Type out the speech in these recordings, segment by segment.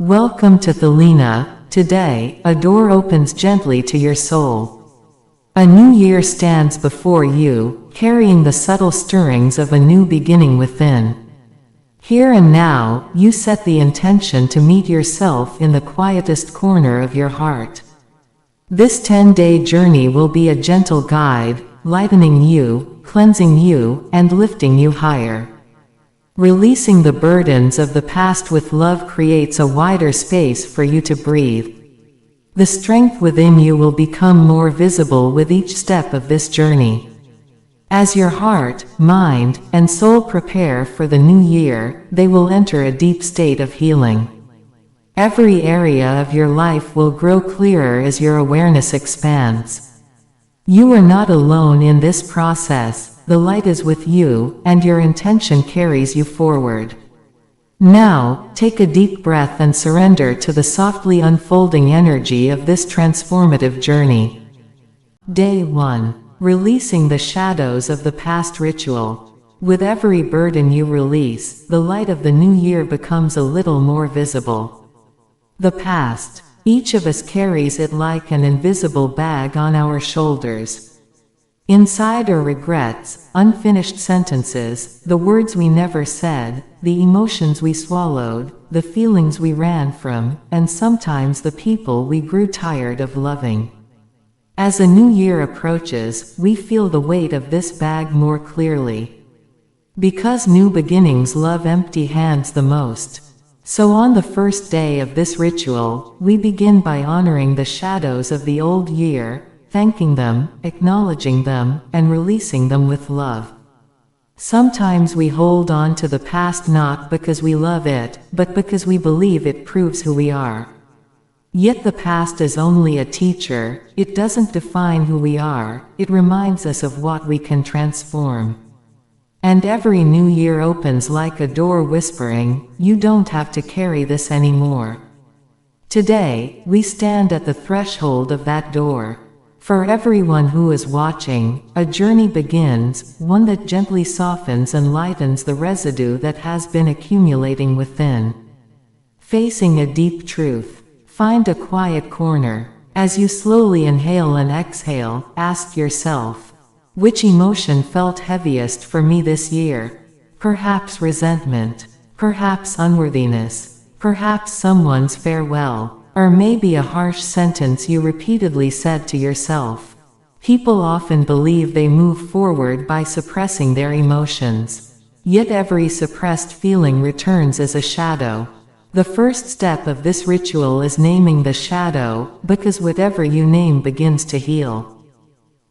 Welcome to Thelina. Today, a door opens gently to your soul. A new year stands before you, carrying the subtle stirrings of a new beginning within. Here and now, you set the intention to meet yourself in the quietest corner of your heart. This 10-day journey will be a gentle guide, lightening you, cleansing you, and lifting you higher. Releasing the burdens of the past with love creates a wider space for you to breathe. The strength within you will become more visible with each step of this journey. As your heart, mind, and soul prepare for the new year, they will enter a deep state of healing. Every area of your life will grow clearer as your awareness expands. You are not alone in this process. The light is with you, and your intention carries you forward. Now, take a deep breath and surrender to the softly unfolding energy of this transformative journey. Day 1. Releasing the shadows of the past ritual. With every burden you release, the light of the new year becomes a little more visible. The past. Each of us carries it like an invisible bag on our shoulders. Inside are regrets, unfinished sentences, the words we never said, the emotions we swallowed, the feelings we ran from, and sometimes the people we grew tired of loving. As a new year approaches, we feel the weight of this bag more clearly. Because new beginnings love empty hands the most. So on the first day of this ritual, we begin by honoring the shadows of the old year, thanking them, acknowledging them, and releasing them with love. Sometimes we hold on to the past not because we love it, but because we believe it proves who we are. Yet the past is only a teacher. It doesn't define who we are, it reminds us of what we can transform. And every new year opens like a door whispering, "You don't have to carry this anymore." Today, we stand at the threshold of that door. For everyone who is watching, a journey begins, one that gently softens and lightens the residue that has been accumulating within. Facing a deep truth. Find a quiet corner. As you slowly inhale and exhale, ask yourself, which emotion felt heaviest for me this year? Perhaps resentment. Perhaps unworthiness. Perhaps someone's farewell. Or maybe a harsh sentence you repeatedly said to yourself. People often believe they move forward by suppressing their emotions. Yet every suppressed feeling returns as a shadow. The first step of this ritual is naming the shadow, because whatever you name begins to heal.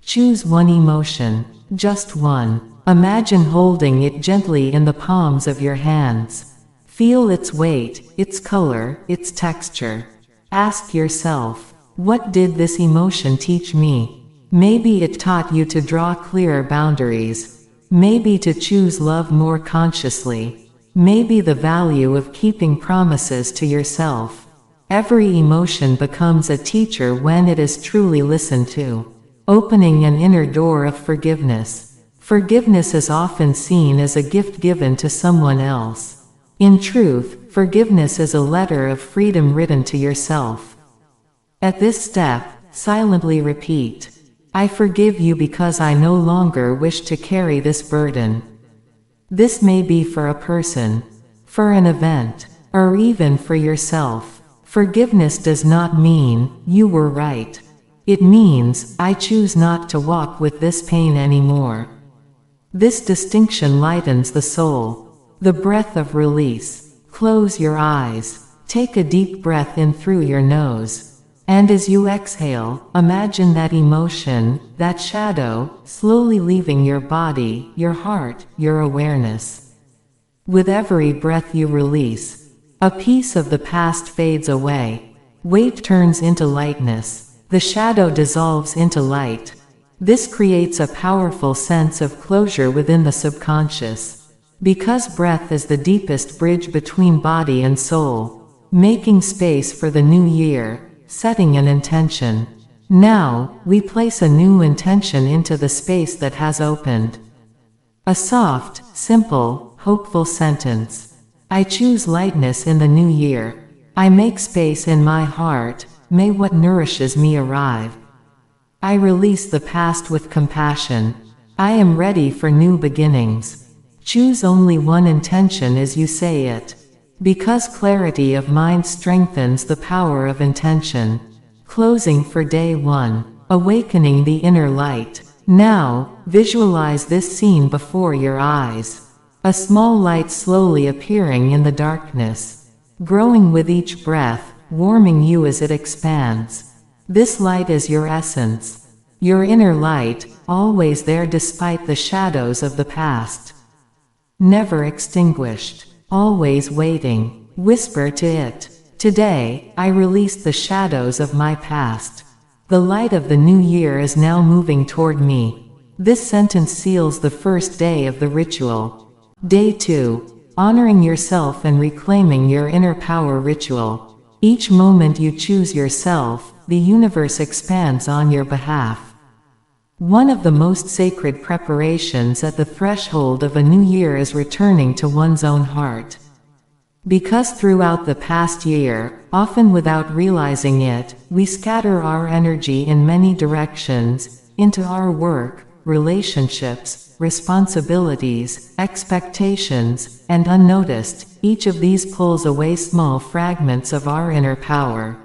Choose one emotion, just one. Imagine holding it gently in the palms of your hands. Feel its weight, its color, its texture. Ask yourself, what did this emotion teach me? Maybe it taught you to draw clearer boundaries. Maybe to choose love more consciously. Maybe the value of keeping promises to yourself. Every emotion becomes a teacher when it is truly listened to. Opening an inner door of forgiveness. Forgiveness is often seen as a gift given to someone else. In truth, forgiveness is a letter of freedom written to yourself. At this step, silently repeat, "I forgive you because I no longer wish to carry this burden." This may be for a person, for an event, or even for yourself. Forgiveness does not mean, "You were right." It means, "I choose not to walk with this pain anymore." This distinction lightens the soul. The breath of release. Close your eyes. Take a deep breath in through your nose. And as you exhale, imagine that emotion, that shadow, slowly leaving your body, your heart, your awareness. With every breath you release, a piece of the past fades away. Weight turns into lightness. The shadow dissolves into light. This creates a powerful sense of closure within the subconscious. Because breath is the deepest bridge between body and soul. Making space for the new year, setting an intention. Now, we place a new intention into the space that has opened. A soft, simple, hopeful sentence. I choose lightness in the new year. I make space in my heart, may what nourishes me arrive. I release the past with compassion. I am ready for new beginnings. Choose only one intention as you say it. Because clarity of mind strengthens the power of intention. Closing for day 1. Awakening the inner light. Now, visualize this scene before your eyes. A small light slowly appearing in the darkness. Growing with each breath, warming you as it expands. This light is your essence. Your inner light, always there despite the shadows of the past. Never extinguished. Always waiting. Whisper to it. Today, I release the shadows of my past. The light of the new year is now moving toward me. This sentence seals the first day of the ritual. Day 2. Honoring yourself and reclaiming your inner power ritual. Each moment you choose yourself, the universe expands on your behalf. One of the most sacred preparations at the threshold of a new year is returning to one's own heart. Because throughout the past year, often without realizing it, we scatter our energy in many directions, into our work, relationships, responsibilities, expectations, and unnoticed, each of these pulls away small fragments of our inner power.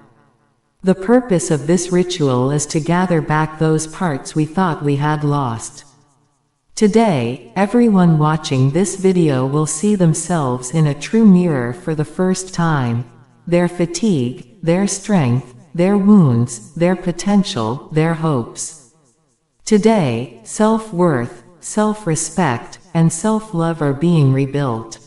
The purpose of this ritual is to gather back those parts we thought we had lost. Today, everyone watching this video will see themselves in a true mirror for the first time. Their fatigue, their strength, their wounds, their potential, their hopes. Today, self-worth, self-respect, and self-love are being rebuilt.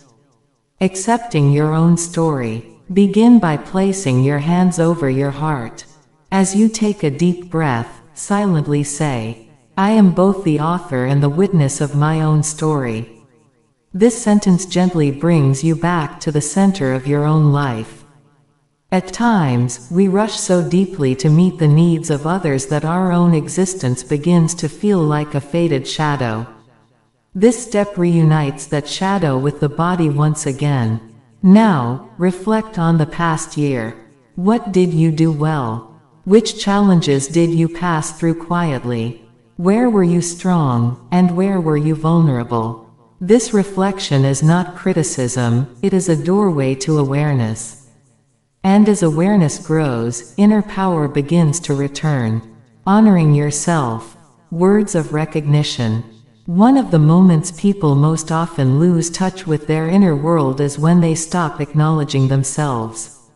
Accepting your own story. Begin by placing your hands over your heart. As you take a deep breath, silently say, I am both the author and the witness of my own story. This sentence gently brings you back to the center of your own life. At times, we rush so deeply to meet the needs of others that our own existence begins to feel like a faded shadow. This step reunites that shadow with the body once again. Now, reflect on the past year. What did you do well? Which challenges did you pass through quietly? Where were you strong, and where were you vulnerable? This reflection is not criticism, it is a doorway to awareness. And as awareness grows, inner power begins to return. Honoring yourself. Words of recognition. One of the moments people most often lose touch with their inner world is when they stop acknowledging themselves.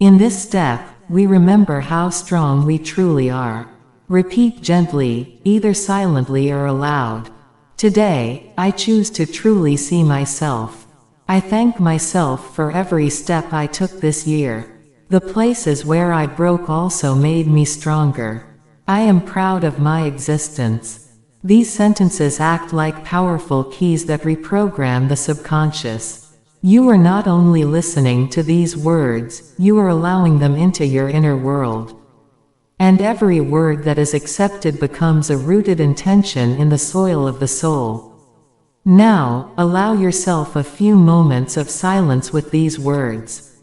In this step, we remember how strong we truly are. Repeat gently, either silently or aloud. Today, I choose to truly see myself. I thank myself for every step I took this year. The places where I broke also made me stronger. I am proud of my existence. These sentences act like powerful keys that reprogram the subconscious. You are not only listening to these words, you are allowing them into your inner world. And every word that is accepted becomes a rooted intention in the soil of the soul. Now, allow yourself a few moments of silence with these words.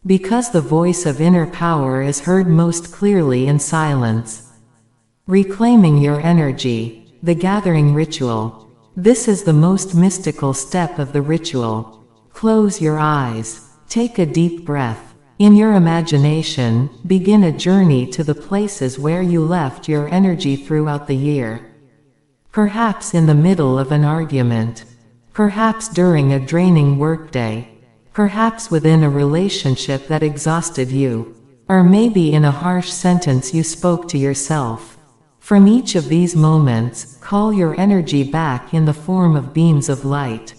Because the voice of inner power is heard most clearly in silence. Reclaiming your energy. The gathering ritual. This is the most mystical step of the ritual. Close your eyes. Take a deep breath. In your imagination, begin a journey to the places where you left your energy throughout the year. Perhaps in the middle of an argument. Perhaps during a draining workday. Perhaps within a relationship that exhausted you. Or maybe in a harsh sentence you spoke to yourself. From each of these moments, call your energy back in the form of beams of light.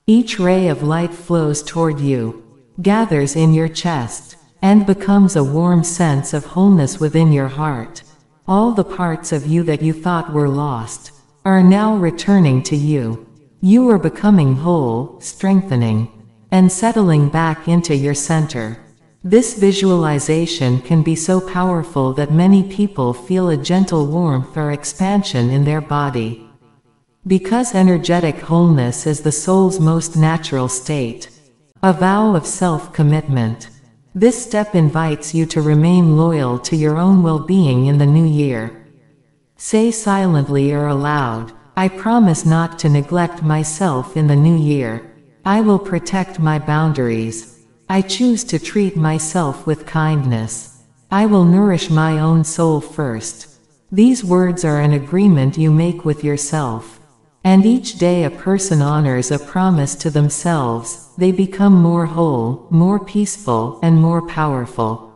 Each ray of light flows toward you, gathers in your chest, and becomes a warm sense of wholeness within your heart. All the parts of you that you thought were lost are now returning to you. You are becoming whole, strengthening, and settling back into your center. This visualization can be so powerful that many people feel a gentle warmth or expansion in their body. Because energetic wholeness is the soul's most natural state. A vow of self-commitment. This step invites you to remain loyal to your own well-being in the new year. Say silently or aloud, "I promise not to neglect myself in the new year. I will protect my boundaries. I choose to treat myself with kindness. I will nourish my own soul first." These words are an agreement you make with yourself. And each day a person honors a promise to themselves, they become more whole, more peaceful, and more powerful.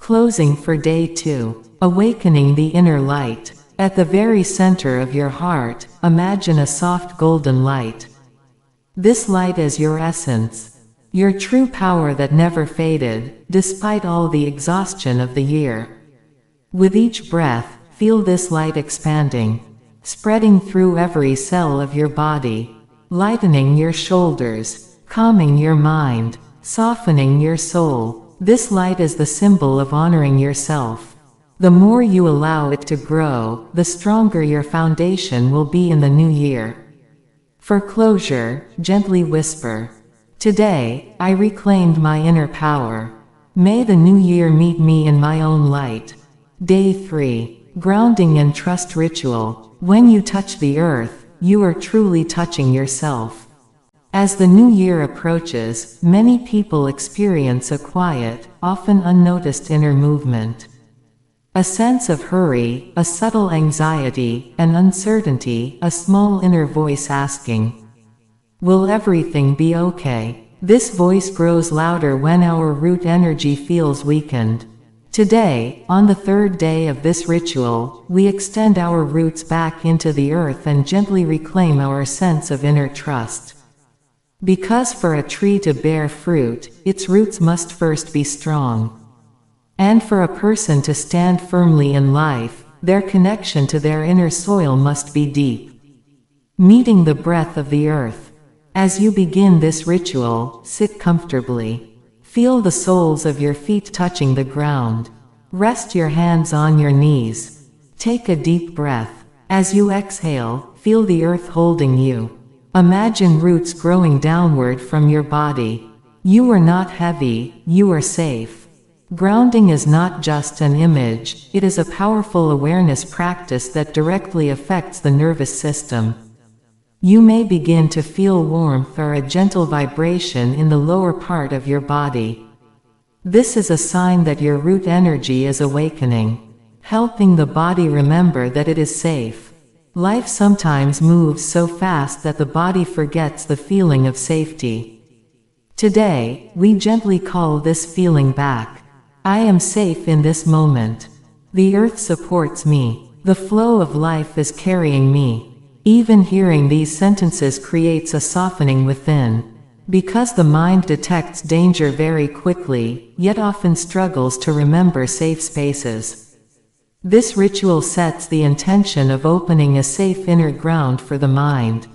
Closing for day 2. Awakening the inner light. At the very center of your heart, imagine a soft golden light. This light is your essence, your true power that never faded, despite all the exhaustion of the year. With each breath, feel this light expanding, spreading through every cell of your body, lightening your shoulders, calming your mind, softening your soul. This light is the symbol of honoring yourself. The more you allow it to grow, the stronger your foundation will be in the new year. For closure, gently whisper, "Today, I reclaimed my inner power. May the new year meet me in my own light." Day 3. Grounding and Trust Ritual. When you touch the earth, you are truly touching yourself. As the new year approaches, many people experience a quiet, often unnoticed inner movement. A sense of hurry, a subtle anxiety, an uncertainty, a small inner voice asking, "Will everything be okay?" This voice grows louder when our root energy feels weakened. Today, on the 3rd day of this ritual, we extend our roots back into the earth and gently reclaim our sense of inner trust. Because for a tree to bear fruit, its roots must first be strong. And for a person to stand firmly in life, their connection to their inner soil must be deep. Meeting the breath of the earth. As you begin this ritual, sit comfortably. Feel the soles of your feet touching the ground. Rest your hands on your knees. Take a deep breath. As you exhale, feel the earth holding you. Imagine roots growing downward from your body. You are not heavy, you are safe. Grounding is not just an image, it is a powerful awareness practice that directly affects the nervous system. You may begin to feel warmth or a gentle vibration in the lower part of your body. This is a sign that your root energy is awakening, helping the body remember that it is safe. Life sometimes moves so fast that the body forgets the feeling of safety. Today, we gently call this feeling back. I am safe in this moment. The earth supports me. The flow of life is carrying me. Even hearing these sentences creates a softening within. Because the mind detects danger very quickly, yet often struggles to remember safe spaces. This ritual sets the intention of opening a safe inner ground for the mind.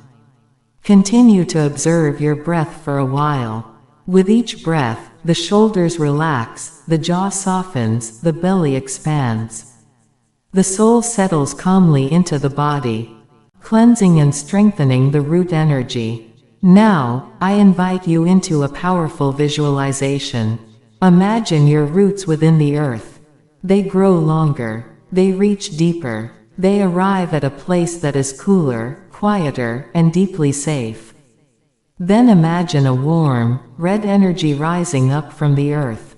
Continue to observe your breath for a while. With each breath, the shoulders relax, the jaw softens, the belly expands. The soul settles calmly into the body, cleansing and strengthening the root energy. Now, I invite you into a powerful visualization. Imagine your roots within the earth. They grow longer. They reach deeper. They arrive at a place that is cooler, quieter, and deeply safe. Then imagine a warm, red energy rising up from the earth.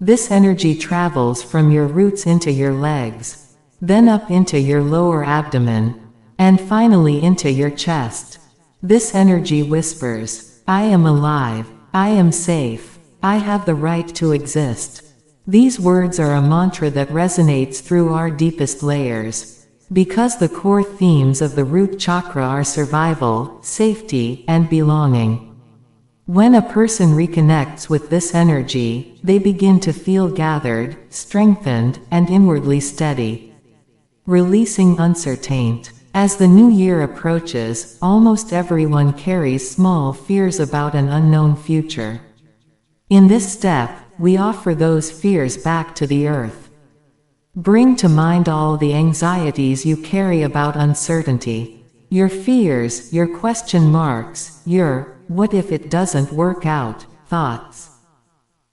This energy travels from your roots into your legs, then up into your lower abdomen, and finally into your chest. This energy whispers, "I am alive, I am safe, I have the right to exist." These words are a mantra that resonates through our deepest layers. Because the core themes of the root chakra are survival, safety, and belonging. When a person reconnects with this energy, they begin to feel gathered, strengthened, and inwardly steady. Releasing uncertainty. As the new year approaches, almost everyone carries small fears about an unknown future. In this step, we offer those fears back to the earth. Bring to mind all the anxieties you carry about uncertainty. Your fears, your question marks, your "what if it doesn't work out" thoughts.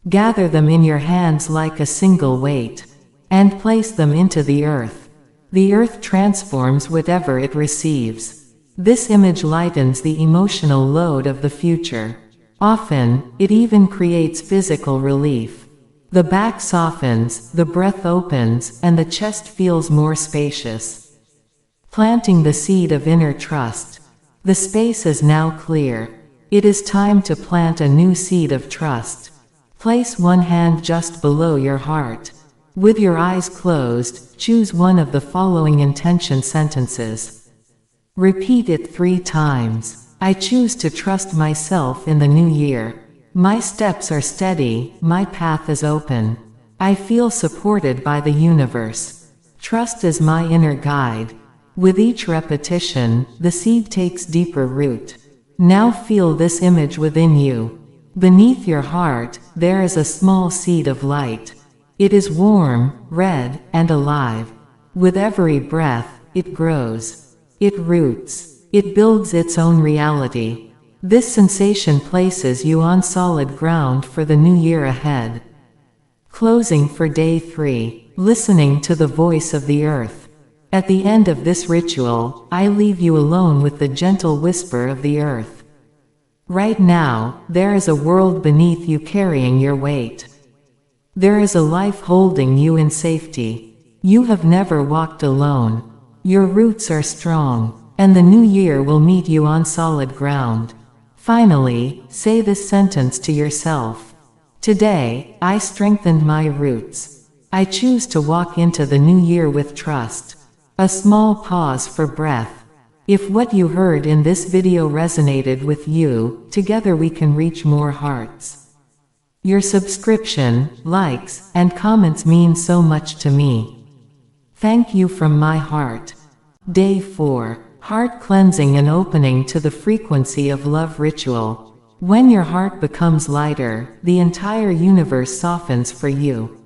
Gather them in your hands like a single weight, and place them into the earth. The earth transforms whatever it receives. This image lightens the emotional load of the future. Often, it even creates physical relief. The back softens, the breath opens, and the chest feels more spacious. Planting the seed of inner trust. The space is now clear. It is time to plant a new seed of trust. Place one hand just below your heart. With your eyes closed, choose one of the following intention sentences. Repeat it 3 times. I choose to trust myself in the new year. My steps are steady, my path is open. I feel supported by the universe. Trust is my inner guide. With each repetition, the seed takes deeper root. Now feel this image within you. Beneath your heart, there is a small seed of light. It is warm, red, and alive. With every breath, it grows. It roots. It builds its own reality. This sensation places you on solid ground for the new year ahead. Closing for day 3, listening to the voice of the earth. At the end of this ritual, I leave you alone with the gentle whisper of the earth. Right now, there is a world beneath you carrying your weight. There is a life holding you in safety. You have never walked alone. Your roots are strong, and the new year will meet you on solid ground. Finally, say this sentence to yourself. Today, I strengthened my roots. I choose to walk into the new year with trust. A small pause for breath. If what you heard in this video resonated with you, together we can reach more hearts. Your subscription, likes, and comments mean so much to me. Thank you from my heart. Day 4. Heart cleansing and opening to the frequency of love ritual. When your heart becomes lighter, the entire universe softens for you.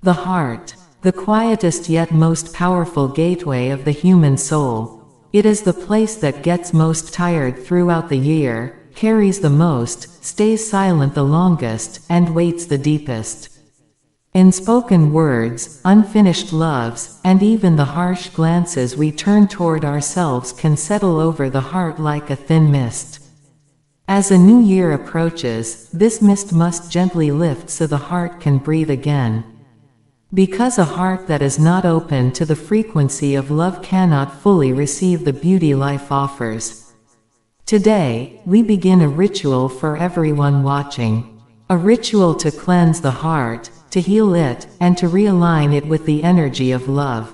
The heart, the quietest yet most powerful gateway of the human soul. It is the place that gets most tired throughout the year, carries the most, stays silent the longest, and waits the deepest. In spoken words, unfinished loves, and even the harsh glances we turn toward ourselves can settle over the heart like a thin mist. As a new year approaches, this mist must gently lift so the heart can breathe again. Because a heart that is not open to the frequency of love cannot fully receive the beauty life offers. Today, we begin a ritual for everyone watching. A ritual to cleanse the heart, to heal it, and to realign it with the energy of love.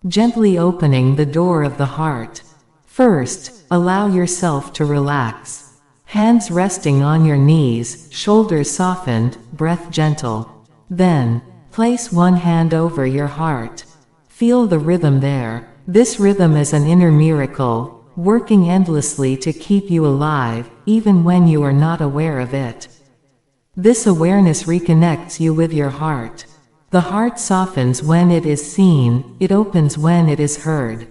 Gently opening the door of the heart. First, allow yourself to relax. Hands resting on your knees, shoulders softened, breath gentle. Then, place one hand over your heart. Feel the rhythm there. This rhythm is an inner miracle, working endlessly to keep you alive, even when you are not aware of it. This awareness reconnects you with your heart. The heart softens when it is seen, it opens when it is heard.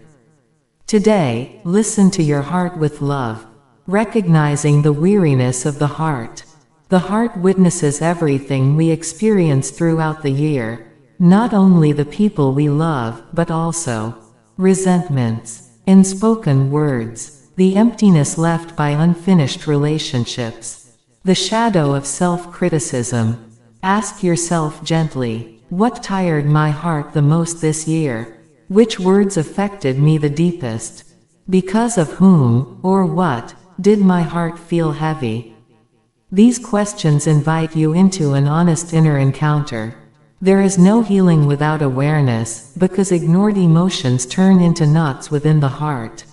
Today, listen to your heart with love, recognizing the weariness of the heart. The heart witnesses everything we experience throughout the year, not only the people we love, but also resentments, unspoken words, the emptiness left by unfinished relationships. The shadow of self-criticism. Ask yourself gently, what tired my heart the most this year? Which words affected me the deepest? Because of whom, or what, did my heart feel heavy? These questions invite you into an honest inner encounter. There is no healing without awareness, because ignored emotions turn into knots within the heart.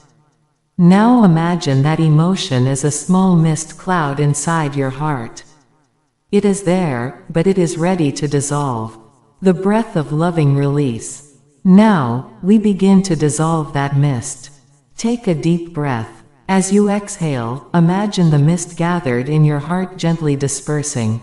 Now imagine that emotion as a small mist cloud inside your heart. It is there, but it is ready to dissolve. The breath of loving release. Now, we begin to dissolve that mist. Take a deep breath. As you exhale, imagine the mist gathered in your heart gently dispersing.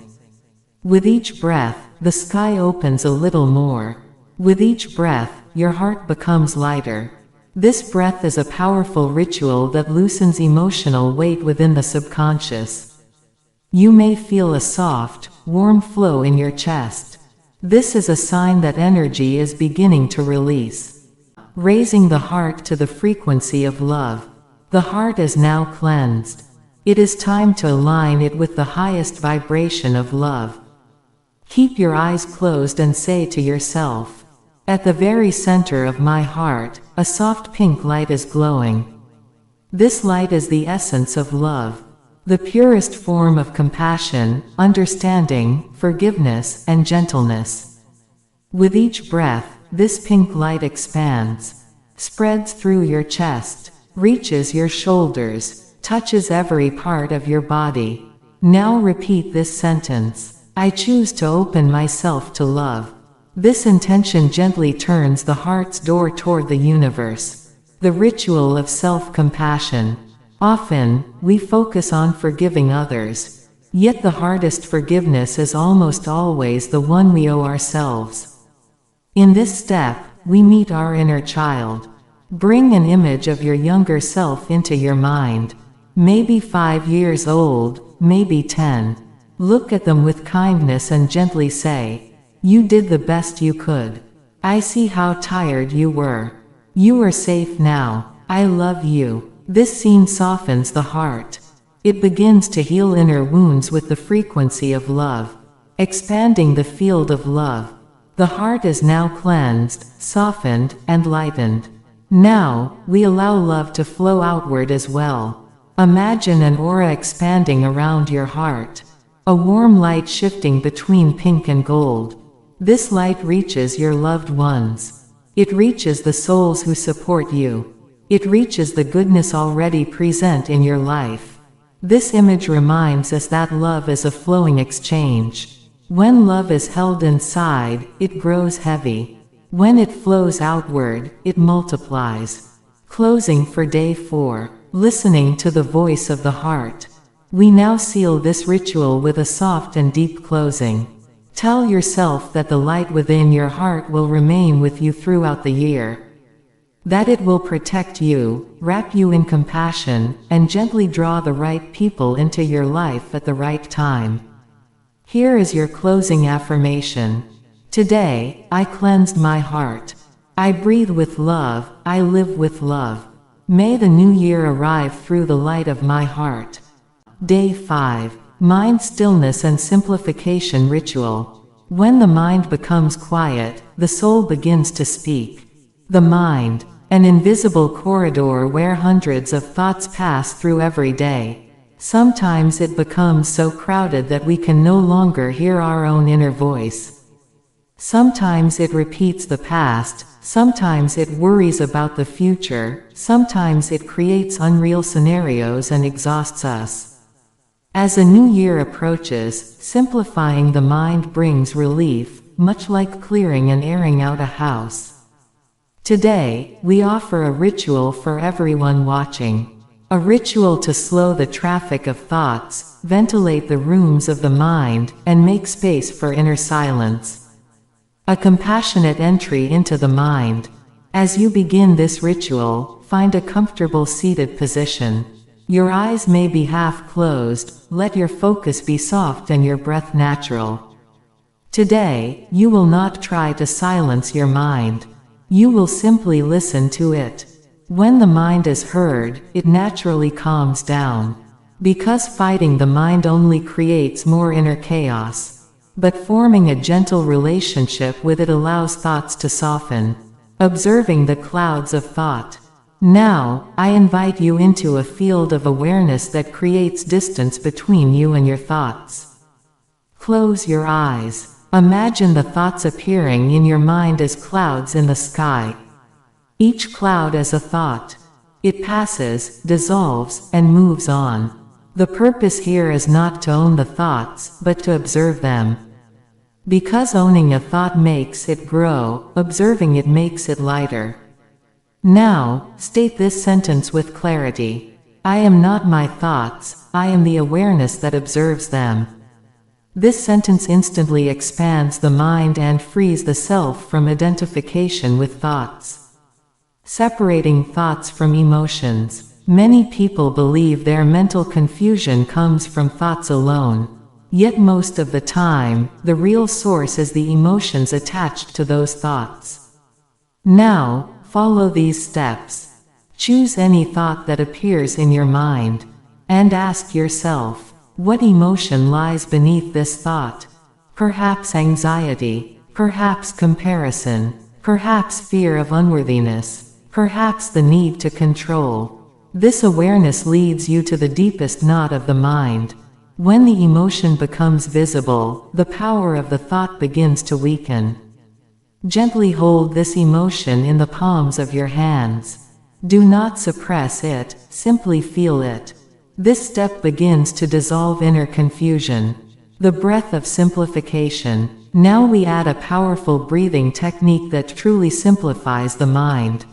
With each breath, the sky opens a little more. With each breath, your heart becomes lighter. This breath is a powerful ritual that loosens emotional weight within the subconscious. You may feel a soft, warm flow in your chest. This is a sign that energy is beginning to release. Raising the heart to the frequency of love. The heart is now cleansed. It is time to align it with the highest vibration of love. Keep your eyes closed and say to yourself, "At the very center of my heart, a soft pink light is glowing." This light is the essence of love, the purest form of compassion, understanding, forgiveness, and gentleness. With each breath, this pink light expands, spreads through your chest, reaches your shoulders, touches every part of your body. Now repeat this sentence: I choose to open myself to love. This intention gently turns the heart's door toward the universe. The ritual of self-compassion. Often, we focus on forgiving others. Yet the hardest forgiveness is almost always the one we owe ourselves. In this step, we meet our inner child. Bring an image of your younger self into your mind. Maybe 5 years old, maybe 10. Look at them with kindness and gently say, "You did the best you could. I see how tired you were. You are safe now. I love you." This scene softens the heart. It begins to heal inner wounds with the frequency of love, expanding the field of love. The heart is now cleansed, softened, and lightened. Now, we allow love to flow outward as well. Imagine an aura expanding around your heart. A warm light shifting between pink and gold. This light reaches your loved ones. It reaches the souls who support you. It reaches the goodness already present in your life. This image reminds us that love is a flowing exchange. When love is held inside, it grows heavy. When it flows outward, it multiplies. Closing for day 4. Listening to the voice of the heart. We now seal this ritual with a soft and deep closing. Tell yourself that the light within your heart will remain with you throughout the year. That it will protect you, wrap you in compassion, and gently draw the right people into your life at the right time. Here is your closing affirmation. Today, I cleansed my heart. I breathe with love, I live with love. May the new year arrive through the light of my heart. Day 5. Mind Stillness and Simplification Ritual. When the mind becomes quiet, the soul begins to speak. The mind, an invisible corridor where hundreds of thoughts pass through every day. Sometimes it becomes so crowded that we can no longer hear our own inner voice. Sometimes it repeats the past, sometimes it worries about the future, sometimes it creates unreal scenarios and exhausts us. As a new year approaches, simplifying the mind brings relief, much like clearing and airing out a house. Today, we offer a ritual for everyone watching. A ritual to slow the traffic of thoughts, ventilate the rooms of the mind, and make space for inner silence. A compassionate entry into the mind. As you begin this ritual, find a comfortable seated position. Your eyes may be half closed, let your focus be soft and your breath natural. Today, you will not try to silence your mind. You will simply listen to it. When the mind is heard, it naturally calms down. Because fighting the mind only creates more inner chaos. But forming a gentle relationship with it allows thoughts to soften. Observing the clouds of thought. Now, I invite you into a field of awareness that creates distance between you and your thoughts. Close your eyes. Imagine the thoughts appearing in your mind as clouds in the sky. Each cloud as a thought. It passes, dissolves, and moves on. The purpose here is not to own the thoughts, but to observe them. Because owning a thought makes it grow, observing it makes it lighter. Now, state this sentence with clarity. I am not my thoughts, I am the awareness that observes them. This sentence instantly expands the mind and frees the self from identification with thoughts. Separating thoughts from emotions. Many people believe their mental confusion comes from thoughts alone. Yet most of the time, the real source is the emotions attached to those thoughts. Now, follow these steps. Choose any thought that appears in your mind, and ask yourself, what emotion lies beneath this thought? Perhaps anxiety, perhaps comparison, perhaps fear of unworthiness, perhaps the need to control. This awareness leads you to the deepest knot of the mind. When the emotion becomes visible, the power of the thought begins to weaken. Gently hold this emotion in the palms of your hands. Do not suppress it, simply feel it. This step begins to dissolve inner confusion. The breath of simplification. Now we add a powerful breathing technique that truly simplifies the mind.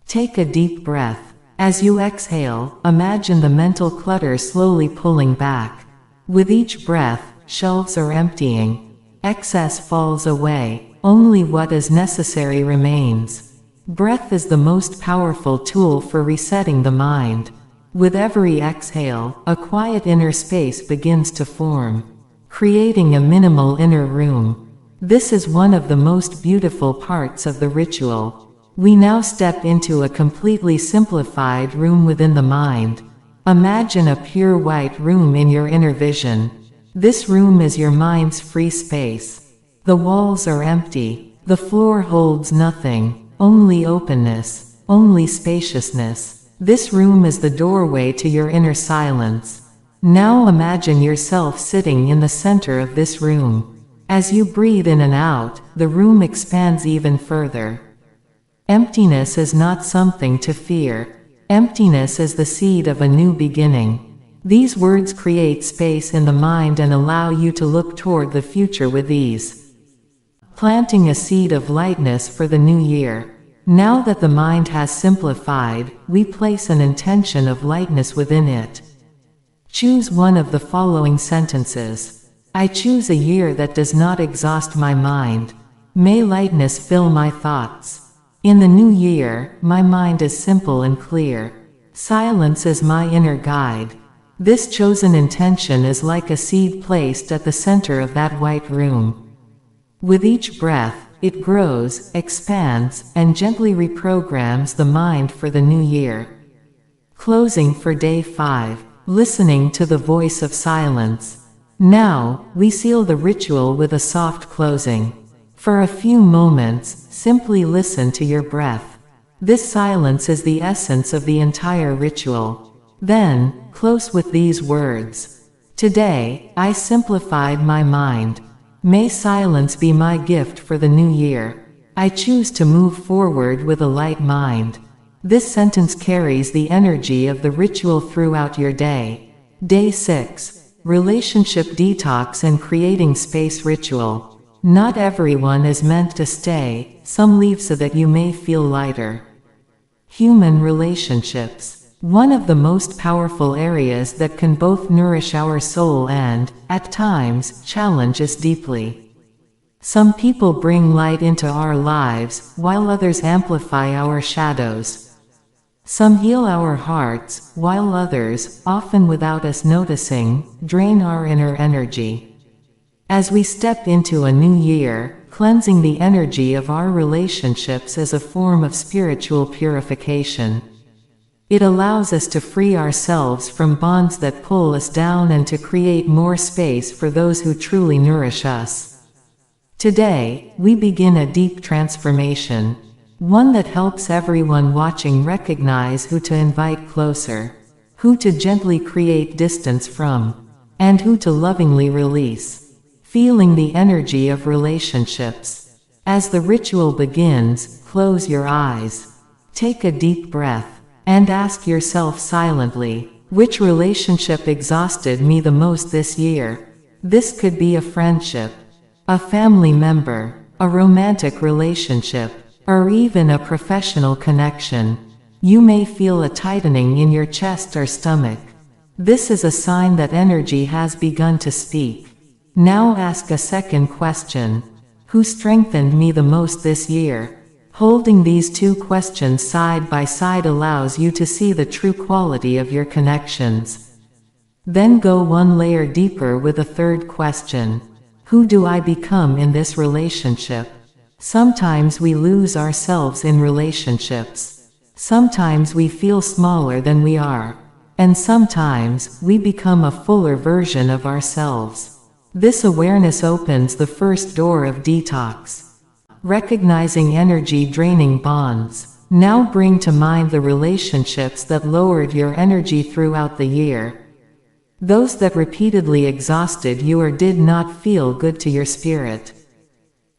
Take a deep breath. As you exhale, imagine the mental clutter slowly pulling back. With each breath, shelves are emptying. Excess falls away. Only what is necessary remains. Breath is the most powerful tool for resetting the mind. With every exhale, a quiet inner space begins to form, creating a minimal inner room. This is one of the most beautiful parts of the ritual. We now step into a completely simplified room within the mind. Imagine a pure white room in your inner vision. This room is your mind's free space. The walls are empty. The floor holds nothing. Only openness. Only spaciousness. This room is the doorway to your inner silence. Now imagine yourself sitting in the center of this room. As you breathe in and out, the room expands even further. Emptiness is not something to fear. Emptiness is the seed of a new beginning. These words create space in the mind and allow you to look toward the future with ease. Planting a seed of lightness for the new year. Now that the mind has simplified, we place an intention of lightness within it. Choose one of the following sentences. I choose a year that does not exhaust my mind. May lightness fill my thoughts. In the new year, my mind is simple and clear. Silence is my inner guide. This chosen intention is like a seed placed at the center of that white room. With each breath, it grows, expands, and gently reprograms the mind for the new year. Closing for day 5. Listening to the voice of silence. Now, we seal the ritual with a soft closing. For a few moments, simply listen to your breath. This silence is the essence of the entire ritual. Then, close with these words. Today, I simplified my mind. May silence be my gift for the new year. I choose to move forward with a light mind. This sentence carries the energy of the ritual throughout your day. Day 6. Relationship detox and creating space ritual. Not everyone is meant to stay, some leave so that you may feel lighter. Human relationships. One of the most powerful areas that can both nourish our soul and, at times, challenge us deeply. Some people bring light into our lives, while others amplify our shadows. Some heal our hearts, while others, often without us noticing, drain our inner energy. As we step into a new year, cleansing the energy of our relationships is a form of spiritual purification. It allows us to free ourselves from bonds that pull us down and to create more space for those who truly nourish us. Today, we begin a deep transformation, one that helps everyone watching recognize who to invite closer, who to gently create distance from, and who to lovingly release. Feeling the energy of relationships. As the ritual begins, close your eyes. Take a deep breath, and ask yourself silently, which relationship exhausted me the most this year? This could be a friendship, a family member, a romantic relationship, or even a professional connection. You may feel a tightening in your chest or stomach. This is a sign that energy has begun to speak. Now ask a second question. Who strengthened me the most this year? Holding these two questions side by side allows you to see the true quality of your connections. Then go one layer deeper with a third question. Who do I become in this relationship? Sometimes we lose ourselves in relationships. Sometimes we feel smaller than we are. And sometimes, we become a fuller version of ourselves. This awareness opens the first door of detox. Recognizing energy-draining bonds. Now bring to mind the relationships that lowered your energy throughout the year. Those that repeatedly exhausted you or did not feel good to your spirit.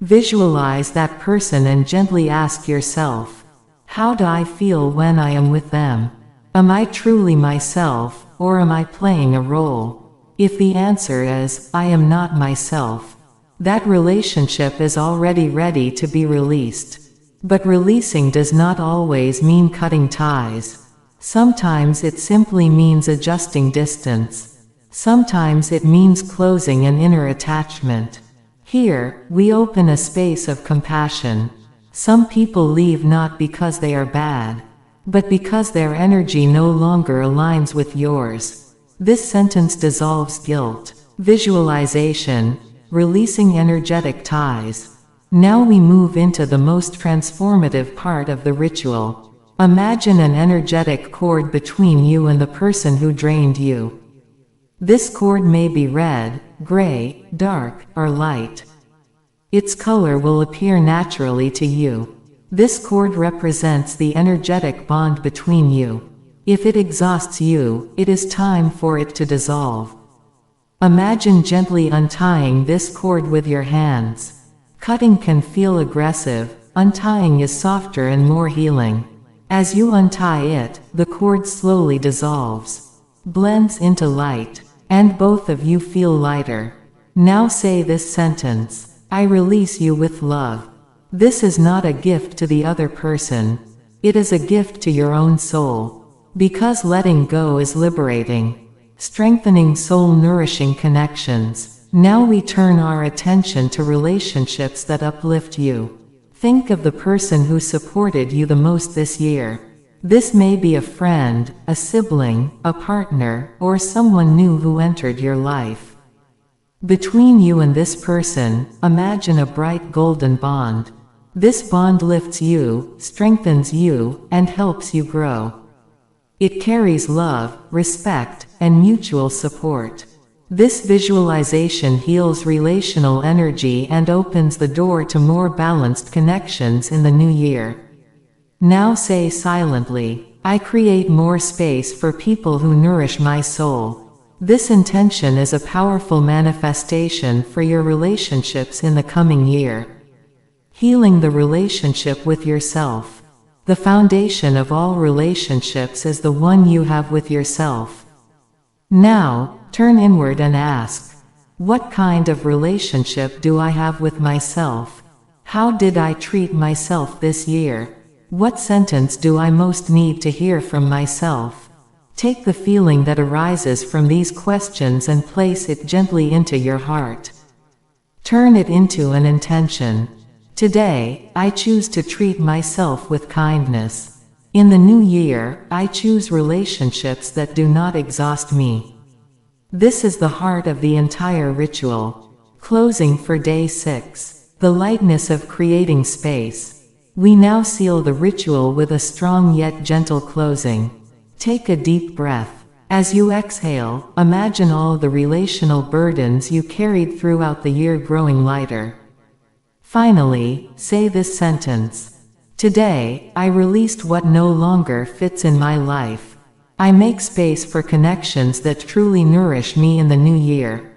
Visualize that person and gently ask yourself, how do I feel when I am with them? Am I truly myself, or am I playing a role? If the answer is, I am not myself, that relationship is already ready to be released. But releasing does not always mean cutting ties. Sometimes it simply means adjusting distance. Sometimes it means closing an inner attachment. Here, we open a space of compassion. Some people leave not because they are bad, but because their energy no longer aligns with yours. This sentence dissolves guilt. Visualization. Releasing energetic ties. Now we move into the most transformative part of the ritual. Imagine an energetic cord between you and the person who drained you. This cord may be red, gray, dark, or light. Its color will appear naturally to you. This cord represents the energetic bond between you. If it exhausts you, it is time for it to dissolve. Imagine gently untying this cord with your hands. Cutting can feel aggressive, untying is softer and more healing. As you untie it, the cord slowly dissolves, blends into light, and both of you feel lighter. Now say this sentence, I release you with love. This is not a gift to the other person. It is a gift to your own soul. Because letting go is liberating. Strengthening soul-nourishing connections. Now we turn our attention to relationships that uplift you. Think of the person who supported you the most this year. This may be a friend, a sibling, a partner, or someone new who entered your life. Between you and this person, imagine a bright golden bond. This bond lifts you, strengthens you, and helps you grow. It carries love, respect, and mutual support. This visualization heals relational energy and opens the door to more balanced connections in the new year. Now say silently, I create more space for people who nourish my soul. This intention is a powerful manifestation for your relationships in the coming year. Healing the relationship with yourself. The foundation of all relationships is the one you have with yourself. Now, turn inward and ask, what kind of relationship do I have with myself? How did I treat myself this year? What sentence do I most need to hear from myself? Take the feeling that arises from these questions and place it gently into your heart. Turn it into an intention. Today, I choose to treat myself with kindness. In the new year, I choose relationships that do not exhaust me. This is the heart of the entire ritual. Closing for day 6. The lightness of creating space. We now seal the ritual with a strong yet gentle closing. Take a deep breath. As you exhale, imagine all the relational burdens you carried throughout the year growing lighter. Finally, say this sentence. Today, I released what no longer fits in my life. I make space for connections that truly nourish me in the new year.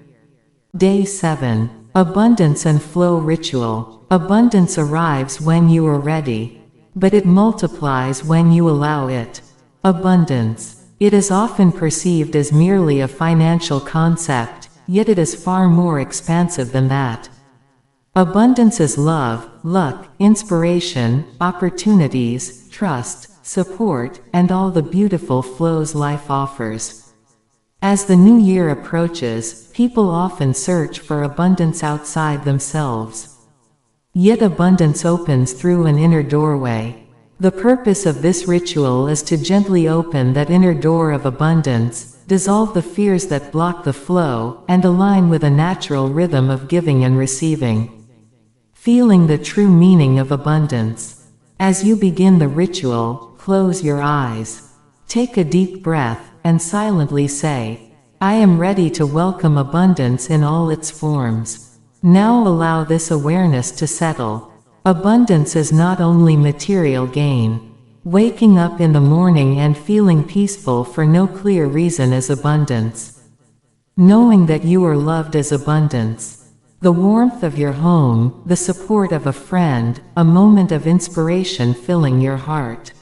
Day 7. Abundance and Flow Ritual. Abundance arrives when you are ready, but it multiplies when you allow it. Abundance. It is often perceived as merely a financial concept, yet it is far more expansive than that. Abundance is love, luck, inspiration, opportunities, trust, support, and all the beautiful flows life offers. As the new year approaches, people often search for abundance outside themselves. Yet abundance opens through an inner doorway. The purpose of this ritual is to gently open that inner door of abundance, dissolve the fears that block the flow, and align with a natural rhythm of giving and receiving. Feeling the true meaning of abundance. As you begin the ritual, close your eyes. Take a deep breath, and silently say, "I am ready to welcome abundance in all its forms." Now allow this awareness to settle. Abundance is not only material gain. Waking up in the morning and feeling peaceful for no clear reason is abundance. Knowing that you are loved is abundance. The warmth of your home, the support of a friend, a moment of inspiration filling your heart.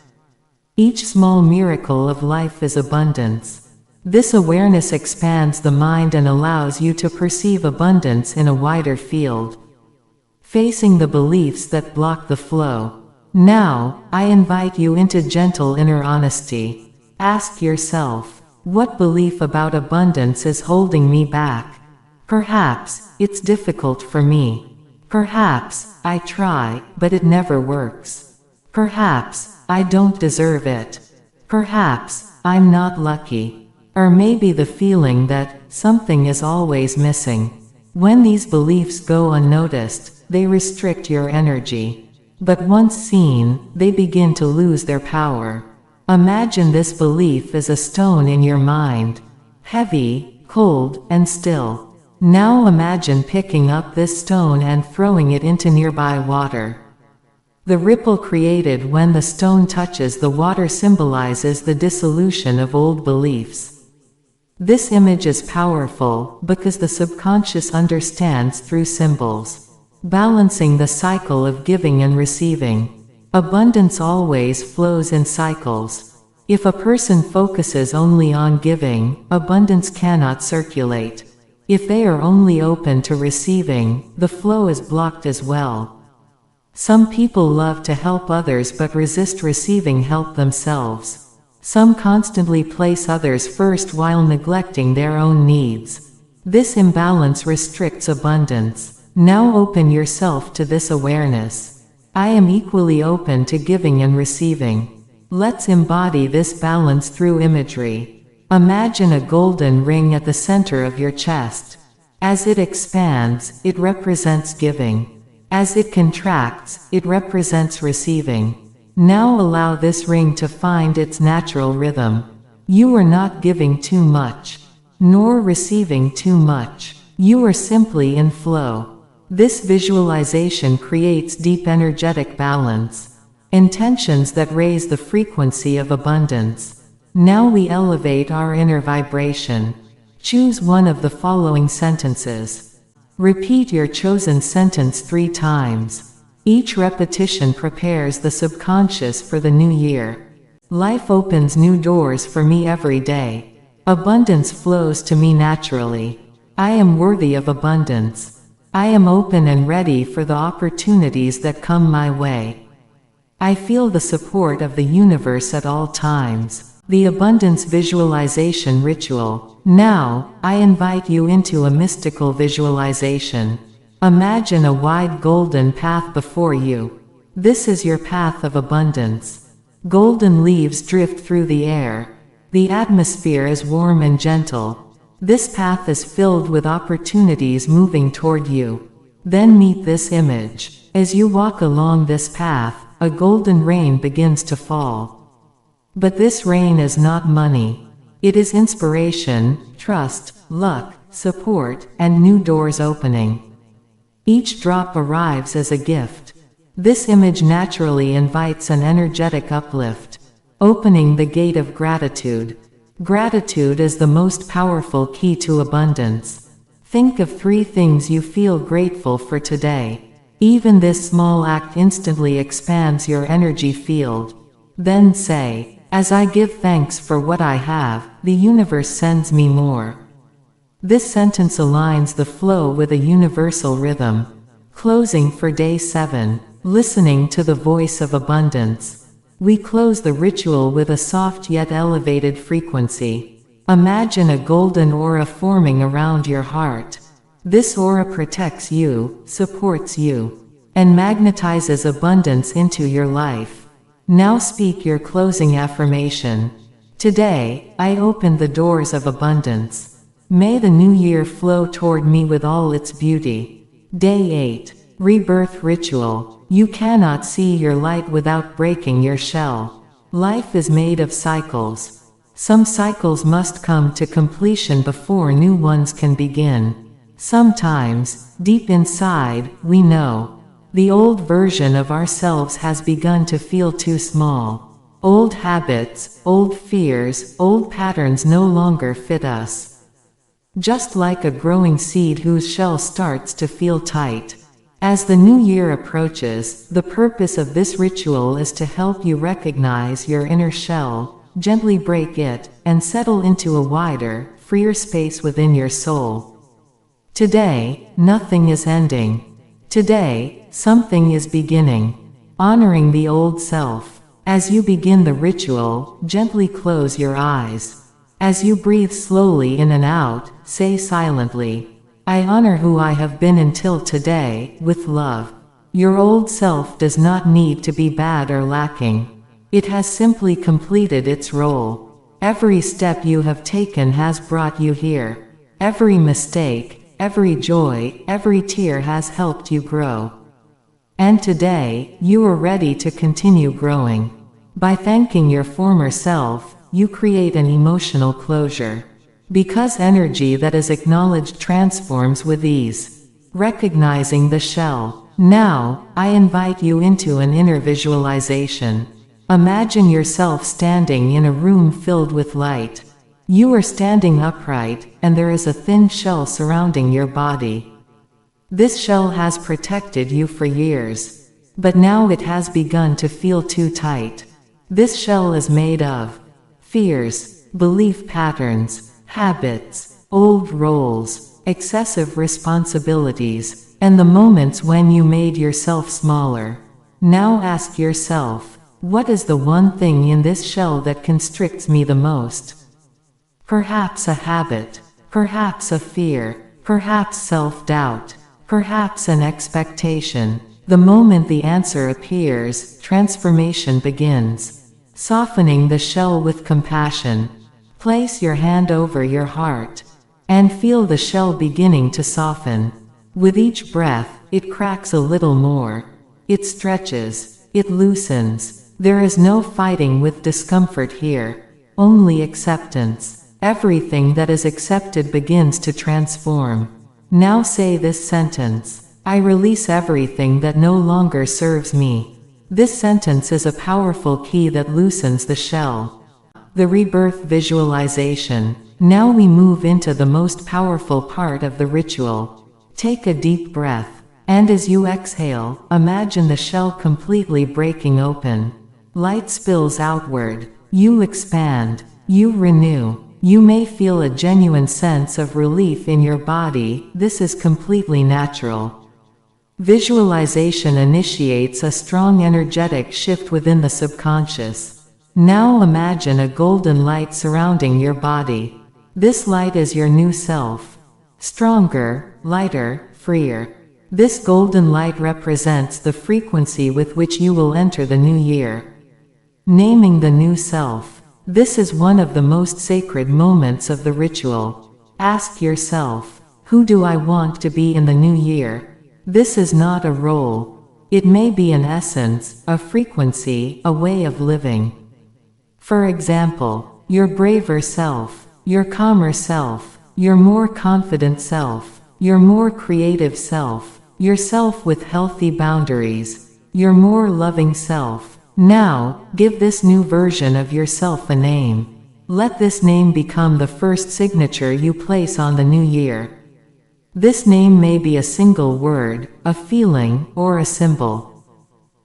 Each small miracle of life is abundance. This awareness expands the mind and allows you to perceive abundance in a wider field. Facing the beliefs that block the flow. Now, I invite you into gentle inner honesty. Ask yourself, what belief about abundance is holding me back? Perhaps, it's difficult for me. Perhaps, I try, but it never works. Perhaps, I don't deserve it. Perhaps, I'm not lucky. Or maybe the feeling that something is always missing. When these beliefs go unnoticed, they restrict your energy. But once seen, they begin to lose their power. Imagine this belief as a stone in your mind. Heavy, cold, and still. Now imagine picking up this stone and throwing it into nearby water. The ripple created when the stone touches the water symbolizes the dissolution of old beliefs. This image is powerful because the subconscious understands through symbols. Balancing the cycle of giving and receiving. Abundance always flows in cycles. If a person focuses only on giving, abundance cannot circulate. If they are only open to receiving, the flow is blocked as well. Some people love to help others but resist receiving help themselves. Some constantly place others first while neglecting their own needs. This imbalance restricts abundance. Now open yourself to this awareness. I am equally open to giving and receiving. Let's embody this balance through imagery. Imagine a golden ring at the center of your chest. As it expands, it represents giving. As it contracts, it represents receiving. Now allow this ring to find its natural rhythm. You are not giving too much, nor receiving too much. You are simply in flow. This visualization creates deep energetic balance. Intentions that raise the frequency of abundance. Now we elevate our inner vibration. Choose one of the following sentences. Repeat your chosen sentence 3 times. Each repetition prepares the subconscious for the new year. Life opens new doors for me every day. Abundance flows to me naturally. I am worthy of abundance. I am open and ready for the opportunities that come my way. I feel the support of the universe at all times. The Abundance Visualization Ritual. Now, I invite you into a mystical visualization. Imagine a wide golden path before you. This is your path of abundance. Golden leaves drift through the air. The atmosphere is warm and gentle. This path is filled with opportunities moving toward you. Then meet this image. As you walk along this path, a golden rain begins to fall. But this rain is not money. It is inspiration, trust, luck, support, and new doors opening. Each drop arrives as a gift. This image naturally invites an energetic uplift. Opening the gate of gratitude. Gratitude is the most powerful key to abundance. Think of 3 things you feel grateful for today. Even this small act instantly expands your energy field. Then say, as I give thanks for what I have, the universe sends me more. This sentence aligns the flow with a universal rhythm. Closing for day 7. Listening to the voice of abundance. We close the ritual with a soft yet elevated frequency. Imagine a golden aura forming around your heart. This aura protects you, supports you. and magnetizes abundance into your life. Now speak your closing affirmation. Today, I open the doors of abundance. May the new year flow toward me with all its beauty. Day 8. Rebirth Ritual. You cannot see your light without breaking your shell. Life is made of cycles. Some cycles must come to completion before new ones can begin. Sometimes, deep inside, we know the old version of ourselves has begun to feel too small. Old habits, old fears, old patterns no longer fit us. Just like a growing seed whose shell starts to feel tight. As the new year approaches, the purpose of this ritual is to help you recognize your inner shell, gently break it, and settle into a wider, freer space within your soul. Today, nothing is ending. Today, something is beginning. Honoring the old self. As you begin the ritual, gently close your eyes. As you breathe slowly in and out, say silently, I honor who I have been until today, with love. Your old self does not need to be bad or lacking. It has simply completed its role. Every step you have taken has brought you here. Every mistake, every joy, every tear has helped you grow. And today, you are ready to continue growing. By thanking your former self, you create an emotional closure. Because energy that is acknowledged transforms with ease. Recognizing the shell. Now, I invite you into an inner visualization. Imagine yourself standing in a room filled with light. You are standing upright, and there is a thin shell surrounding your body. This shell has protected you for years. But now it has begun to feel too tight. This shell is made of fears, belief patterns, habits, old roles, excessive responsibilities, and the moments when you made yourself smaller. Now ask yourself, what is the one thing in this shell that constricts me the most? Perhaps a habit, perhaps a fear, perhaps self-doubt, perhaps an expectation. The moment the answer appears, transformation begins. Softening the shell with compassion. Place your hand over your heart, and feel the shell beginning to soften. With each breath, it cracks a little more. It stretches, it loosens. There is no fighting with discomfort here, only acceptance. Everything that is accepted begins to transform. Now say this sentence, I release everything that no longer serves me. This sentence is a powerful key that loosens the shell. The rebirth visualization. Now we move into the most powerful part of the ritual. Take a deep breath, and as you exhale, imagine the shell completely breaking open. Light spills outward. You expand. You renew. You may feel a genuine sense of relief in your body. This is completely natural. Visualization initiates a strong energetic shift within the subconscious. Now imagine a golden light surrounding your body. This light is your new self. Stronger, lighter, freer. This golden light represents the frequency with which you will enter the new year. Naming the new self. This is one of the most sacred moments of the ritual. Ask yourself, who do I want to be in the new year? This is not a role. It may be an essence, a frequency, a way of living. For example, your braver self, your calmer self, your more confident self, your more creative self, your self with healthy boundaries, your more loving self. Now, give this new version of yourself a name. Let this name become the first signature you place on the new year. This name may be a single word, a feeling, or a symbol.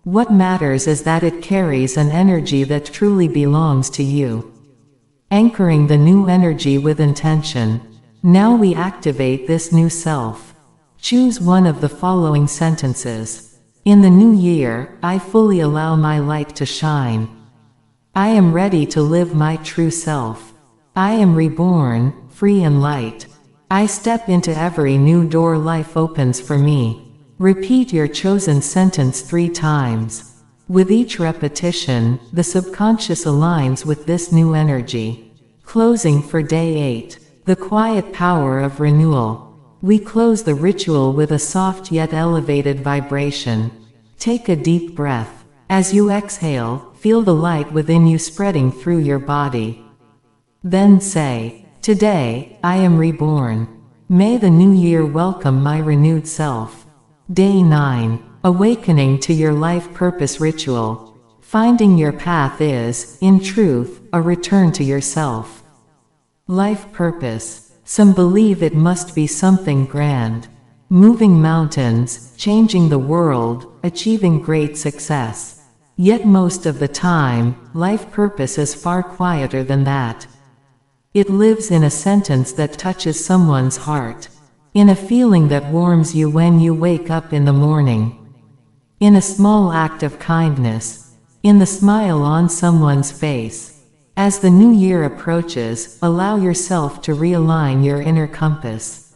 What matters is that it carries an energy that truly belongs to you. Anchoring the new energy with intention. Now we activate this new self. Choose one of the following sentences. In the new year, I fully allow my light to shine. I am ready to live my true self. I am reborn, free and light. I step into every new door life opens for me. Repeat your chosen sentence 3 times. With each repetition, the subconscious aligns with this new energy. Closing for day 8. The quiet power of renewal. We close the ritual with a soft yet elevated vibration. Take a deep breath. As you exhale, feel the light within you spreading through your body. Then say, "Today, I am reborn. May the new year welcome my renewed self." Day 9. Awakening to your life purpose ritual. Finding your path is, in truth, a return to yourself. Life purpose. Some believe it must be something grand. Moving mountains, changing the world, achieving great success. Yet most of the time, life purpose is far quieter than that. It lives in a sentence that touches someone's heart. In a feeling that warms you when you wake up in the morning. In a small act of kindness. In the smile on someone's face. As the new year approaches, allow yourself to realign your inner compass.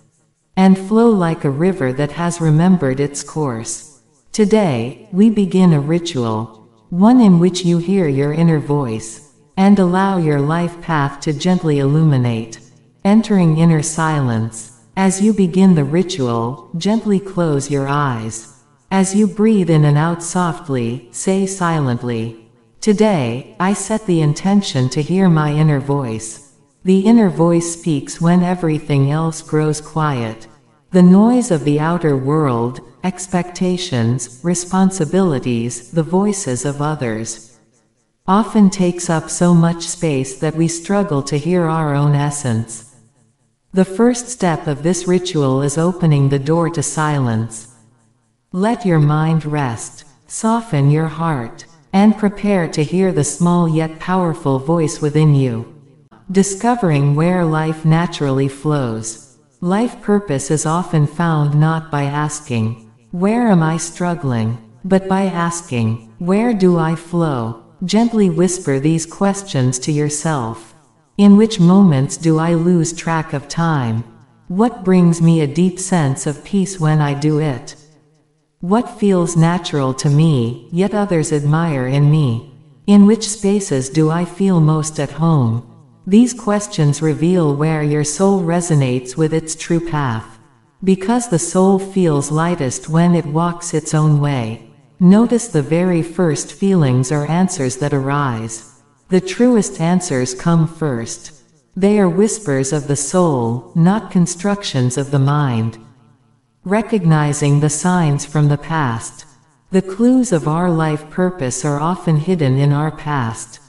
And flow like a river that has remembered its course. Today, we begin a ritual. One in which you hear your inner voice. And allow your life path to gently illuminate. Entering inner silence. As you begin the ritual, gently close your eyes. As you breathe in and out softly, say silently, "Today, I set the intention to hear my inner voice." The inner voice speaks when everything else grows quiet. The noise of the outer world, expectations, responsibilities, the voices of others, often takes up so much space that we struggle to hear our own essence. The first step of this ritual is opening the door to silence. Let your mind rest, soften your heart, and prepare to hear the small yet powerful voice within you. Discovering where life naturally flows. Life purpose is often found not by asking, "Where am I struggling?" but by asking, "Where do I flow?" Gently whisper these questions to yourself. In which moments do I lose track of time? What brings me a deep sense of peace when I do it? What feels natural to me, yet others admire in me? In which spaces do I feel most at home? These questions reveal where your soul resonates with its true path. Because the soul feels lightest when it walks its own way. Notice the very first feelings or answers that arise. The truest answers come first. They are whispers of the soul, not constructions of the mind. Recognizing the signs from the past. The clues of our life purpose are often hidden in our past.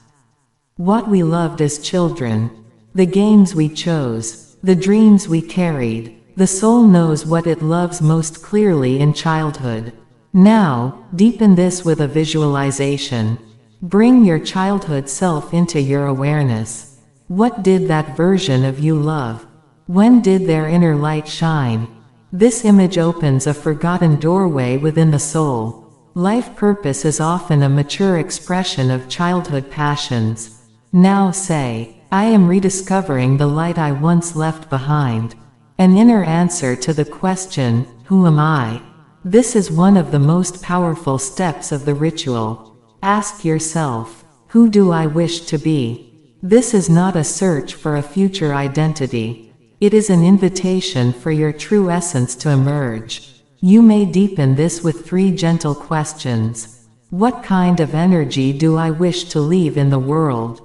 What we loved as children. The games we chose. The dreams we carried. The soul knows what it loves most clearly in childhood. Now, deepen this with a visualization. Bring your childhood self into your awareness. What did that version of you love? When did their inner light shine? This image opens a forgotten doorway within the soul. Life purpose is often a mature expression of childhood passions. Now say, "I am rediscovering the light I once left behind." An inner answer to the question, "Who am I?" This is one of the most powerful steps of the ritual. Ask yourself, "Who do I wish to be?" This is not a search for a future identity. It is an invitation for your true essence to emerge. You may deepen this with 3 gentle questions. What kind of energy do I wish to leave in the world?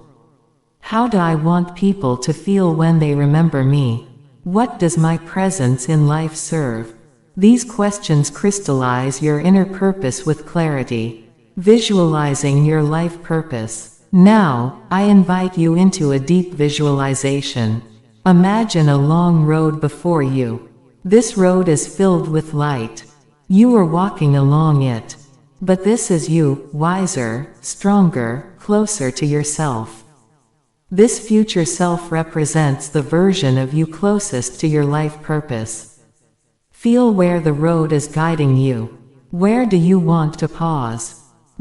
How do I want people to feel when they remember me? What does my presence in life serve? These questions crystallize your inner purpose with clarity. Visualizing your life purpose. Now, I invite you into a deep visualization. Imagine a long road before you. This road is filled with light. You are walking along it. But this is you, wiser, stronger, closer to yourself. This future self represents the version of you closest to your life purpose. Feel where the road is guiding you. Where do you want to pause?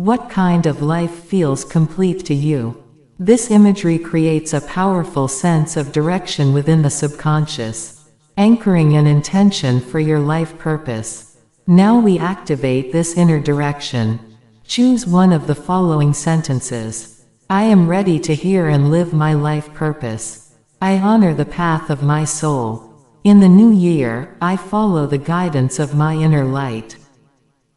What kind of life feels complete to you? This imagery creates a powerful sense of direction within the subconscious, anchoring an intention for your life purpose. Now we activate this inner direction. Choose one of the following sentences. I am ready to hear and live my life purpose. I honor the path of my soul. In the new year, I follow the guidance of my inner light.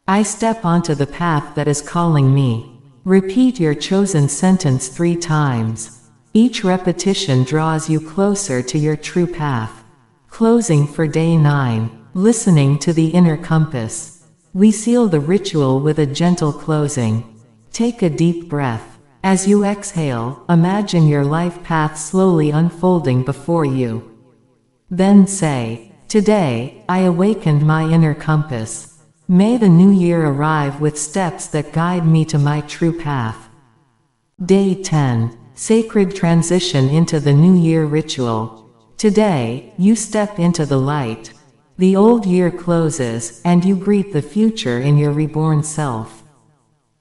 I step onto the path that is calling me. Repeat your chosen sentence 3 times. Each repetition draws you closer to your true path. Closing for day 9. Listening to the inner compass. We seal the ritual with a gentle closing. Take a deep breath. As you exhale, imagine your life path slowly unfolding before you. Then say, today, I awakened my inner compass. May the new year arrive with steps that guide me to my true path. Day 10. Sacred transition into the New Year ritual. Today, you step into the light. The old year closes, and you greet the future in your reborn self.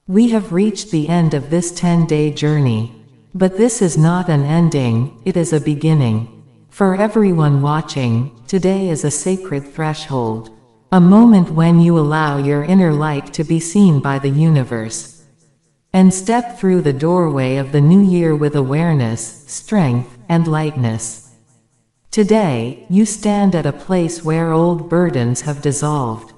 We have reached the end of this 10-day journey. But this is not an ending, it is a beginning. For everyone watching, today is a sacred threshold. A moment when you allow your inner light to be seen by the universe. And step through the doorway of the new year with awareness, strength, and lightness. Today, you stand at a place where old burdens have dissolved.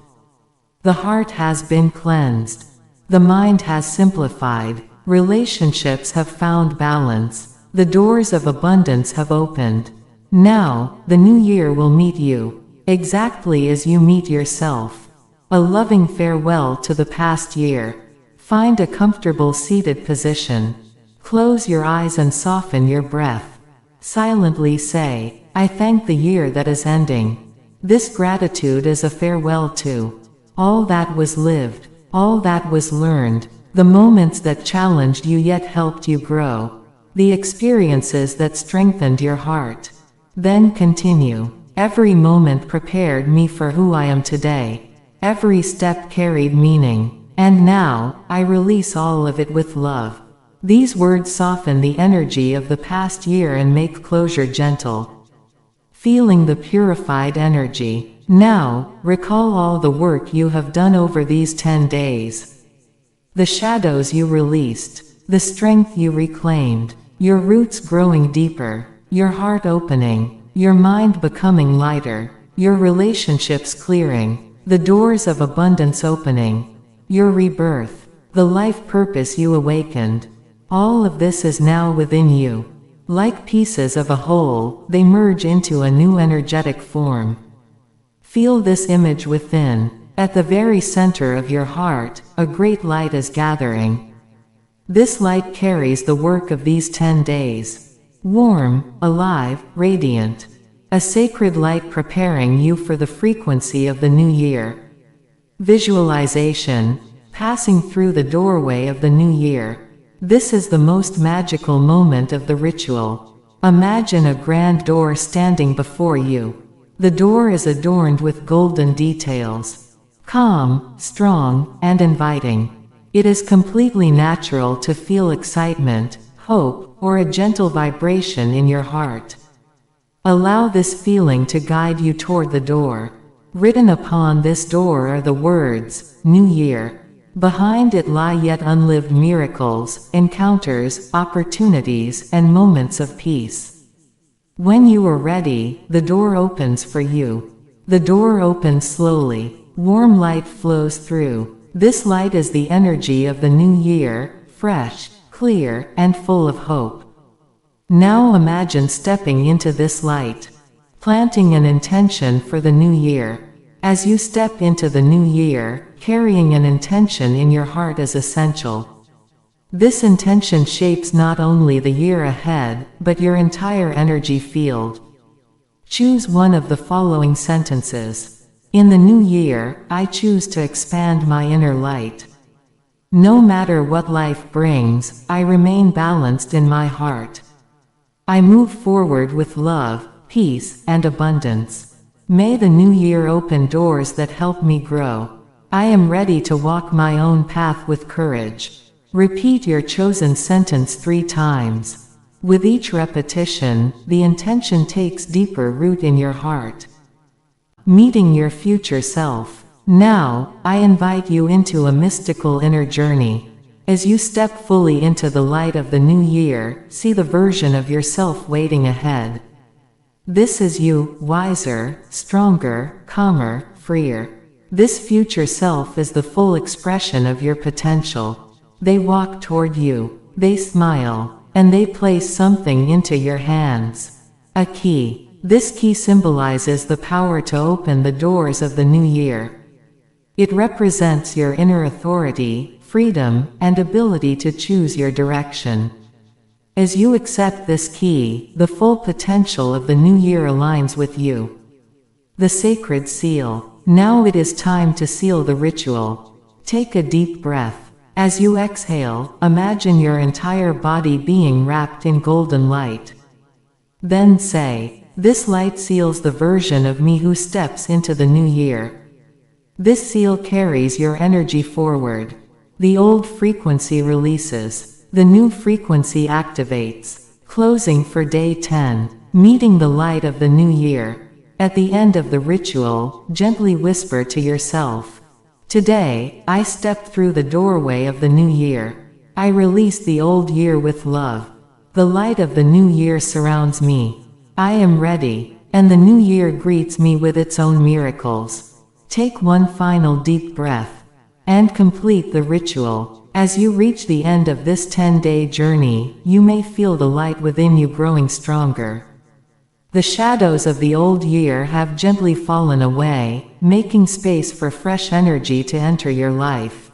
The heart has been cleansed. The mind has simplified. Relationships have found balance. The doors of abundance have opened. Now, the new year will meet you, exactly as you meet yourself. A loving farewell to the past year. Find a comfortable seated position. Close your eyes and soften your breath. Silently say, I thank the year that is ending. This gratitude is a farewell to all that was lived, all that was learned, the moments that challenged you yet helped you grow, the experiences that strengthened your heart. Then continue. Every moment prepared me for who I am today. Every step carried meaning. And now, I release all of it with love. These words soften the energy of the past year and make closure gentle. Feeling the purified energy. Now, recall all the work you have done over these 10 days. The shadows you released. The strength you reclaimed. Your roots growing deeper. Your heart opening. Your mind becoming lighter. Your relationships clearing. The doors of abundance opening. Your rebirth. The life purpose you awakened. All of this is now within you. Like pieces of a whole, they merge into a new energetic form. Feel this image within. At the very center of your heart, a great light is gathering. This light carries the work of these 10 days. Warm, alive, radiant. A sacred light preparing you for the frequency of the new year. Visualization. Passing through the doorway of the new year. This is the most magical moment of the ritual. Imagine a grand door standing before you. The door is adorned with golden details. Calm, strong, and inviting. It is completely natural to feel excitement, hope, or a gentle vibration in your heart. Allow this feeling to guide you toward the door. Written upon this door are the words, New Year. Behind it lie yet unlived miracles, encounters, opportunities, and moments of peace. When you are ready, the door opens for you. The door opens slowly. Warm light flows through. This light is the energy of the new year, fresh, clear, and full of hope. Now imagine stepping into this light. Planting an intention for the new year. As you step into the new year, carrying an intention in your heart is essential. This intention shapes not only the year ahead, but your entire energy field. Choose one of the following sentences. In the new year, I choose to expand my inner light. No matter what life brings, I remain balanced in my heart. I move forward with love, peace, and abundance. May the new year open doors that help me grow. I am ready to walk my own path with courage. Repeat your chosen sentence 3 times. With each repetition, the intention takes deeper root in your heart. Meeting your future self. Now, I invite you into a mystical inner journey. As you step fully into the light of the new year, see the version of yourself waiting ahead. This is you, wiser, stronger, calmer, freer. This future self is the full expression of your potential. They walk toward you, they smile, and they place something into your hands. A key. This key symbolizes the power to open the doors of the new year. It represents your inner authority, freedom, and ability to choose your direction. As you accept this key, the full potential of the new year aligns with you. The sacred seal. Now it is time to seal the ritual. Take a deep breath. As you exhale, imagine your entire body being wrapped in golden light. Then say, "This light seals the version of me who steps into the new year." This seal carries your energy forward. The old frequency releases. The new frequency activates. Closing for day 10. Meeting the light of the new year. At the end of the ritual, gently whisper to yourself, "Today, I step through the doorway of the new year. I release the old year with love. The light of the new year surrounds me. I am ready, and the new year greets me with its own miracles." Take one final deep breath and complete the ritual. As you reach the end of this 10-day journey, you may feel the light within you growing stronger. The shadows of the old year have gently fallen away, making space for fresh energy to enter your life.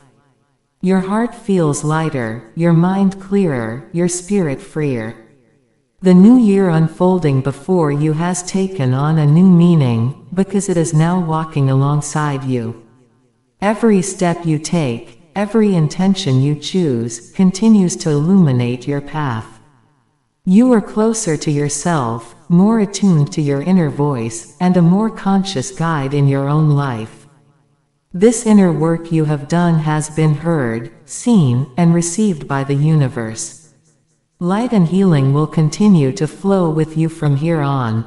Your heart feels lighter, your mind clearer, your spirit freer. The new year unfolding before you has taken on a new meaning, because it is now walking alongside you. Every step you take, every intention you choose, continues to illuminate your path. You are closer to yourself, more attuned to your inner voice, and a more conscious guide in your own life. This inner work you have done has been heard, seen, and received by the universe. Light and healing will continue to flow with you from here on.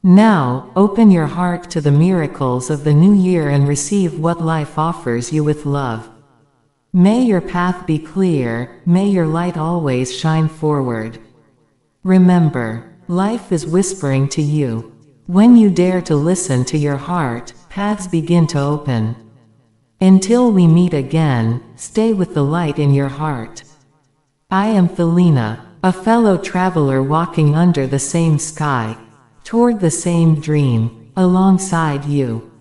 Now, open your heart to the miracles of the new year and receive what life offers you with love. May your path be clear, may your light always shine forward. Remember, life is whispering to you. When you dare to listen to your heart, paths begin to open. Until we meet again, stay with the light in your heart. I am Felina, a fellow traveler walking under the same sky, toward the same dream, alongside you.